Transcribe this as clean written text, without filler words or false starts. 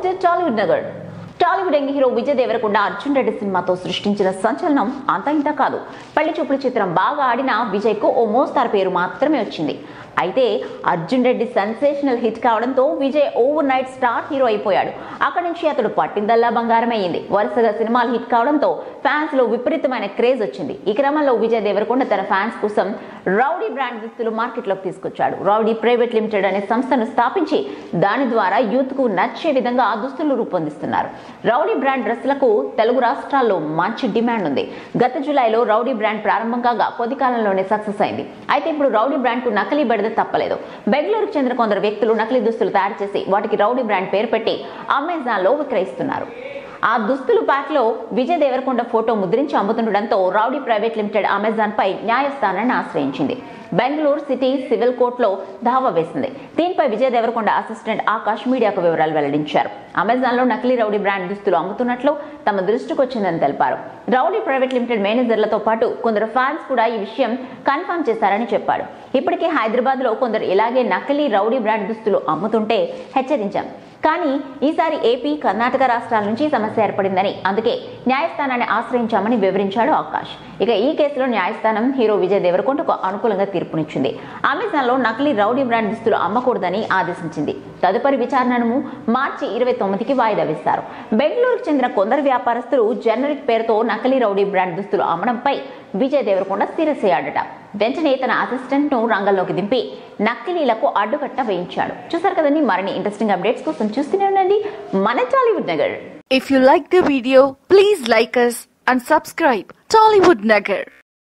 Welcome to Tollywood Nagar. Tollywood young hero Vijay Deverakonda Arjun Reddy సినిమాతో సృష్టించిన సంచలనం అంతా ఇంత కాదు. పెళ్లి చూపుల చిత్రం బాగా ఆడిన విజయ్ కు ఓ మోస్తారు పేరు మాత్రమే వచ్చింది. అయితే అర్జున్ రెడ్డి సెన్సేషనల్ హిట్ కావడంతో Vijay over night star hero అయిపోయాడు. అక్కడి నుంచి అతడు పట్టిందల్లా బంగారం అయ్యింది. వరుసగా సినిమాలు హిట్ కావడంతో ఫ్యాన్స్ లో విపరీతమైన క్రేజ్ వచ్చింది. ఈ క్రమంలో విజయ్ దేవరకొండ తన ఫ్యాన్స్ కోసం రౌడీ బ్రాండ్ దుస్తులు మార్కెట్లోకి తీసుకొచ్చాడు. రౌడీ ప్రైవేట్ లిమిటెడ్ అనే సంస్థను స్థాపించి దాని ద్వారా యూత్ కు నచ్చే విధంగా దుస్తులు రూపొందిస్తున్నారు. రౌడీ బ్రాండ్ డ్రెస్లకు తెలుగు రాష్ట్రాల్లో మంచి డిమాండ్ ఉంది. గత జూలైలో రౌడీ బ్రాండ్ ప్రారంభం కాగా కొద్ది కాలంలోనే సక్సెస్ అయింది. అయితే ఇప్పుడు రౌడీ బ్రాండ్ కు నకిలీ బెడద తప్పలేదు. బెంగళూరుకు చెందిన కొందరు వ్యక్తులు నకిలీ దుస్తులు తయారు చేసి వాటికి రౌడీ బ్రాండ్ పేరు పెట్టి అమెజాన్ లో విక్రయిస్తున్నారు. ఆ దుస్తులు ప్యాక్ లో విజయ్ దేవరకొండ ఫోటో ముద్రించి అమ్ముతుండటంతో రౌడీ ప్రైవేట్ లిమిటెడ్ అమెజాన్ పై న్యాయస్థానాన్ని ఆశ్రయించింది. బెంగళూరు సిటీ సివిల్ కోర్టులో దావా వేసింది. దీనిపై విజయ్ దేవరకొండ అసిస్టెంట్ ఆకాష్ మీడియాకు వివరాలు వెల్లడించారు. అమెజాన్ లో నకిలీ రౌడీ బ్రాండ్ దుస్తులు అమ్ముతున్నట్లు తమ దృష్టికి వచ్చిందని తెలిపారు. రౌడీ ప్రైవేట్ లిమిటెడ్ మేనేజర్లతో పాటు కొందరు ఫ్యాన్స్ కూడా ఈ విషయం కన్ఫర్మ్ చేశారని చెప్పాడు. ఇప్పటికే హైదరాబాద్ లో కొందరు ఇలాగే నకిలీ రౌడీ బ్రాండ్ దుస్తులు అమ్ముతుంటే హెచ్చరించాం. కానీ ఈసారి ఏపీ, కర్ణాటక రాష్ట్రాల నుంచి సమస్య ఏర్పడిందని అందుకే న్యాయస్థానాన్ని ఆశ్రయించామని వివరించాడు ఆకాష్. ఇక ఈ కేసులో న్యాయస్థానం హీరో విజయ్ దేవరకొండకు అనుకూలంగా తీర్పునిచ్చింది. అమెజాన్ లో నకిలీ రౌడీ బ్రాండ్ దుస్తులు అమ్మకూడదని ఆదేశించింది. తదుపరి విచారణను మార్చి 29కి వాయిదా వేశారు. బెంగళూరుకు చెందిన కొందరు వ్యాపారస్తులు జనరిక్ పేరుతో నకిలీ రౌడీ బ్రాండ్ దుస్తులు అమ్మడంపై విజయ్ దేవరకొండ సీరియస్ అయ్యాడట. వెంటనే తన అసిస్టెంట్ ను రంగంలోకి దింపి నకిలీలకు అడ్డుకట్ట వేయించాడు. చూసారు కదండి, మరిన్ని ఇంట్రెస్టింగ్ అప్డేట్స్ కోసం చూస్తూనే ఉండండి మన Tollywood Nagar. If you like the video, please like us and subscribe Tollywood Nagar.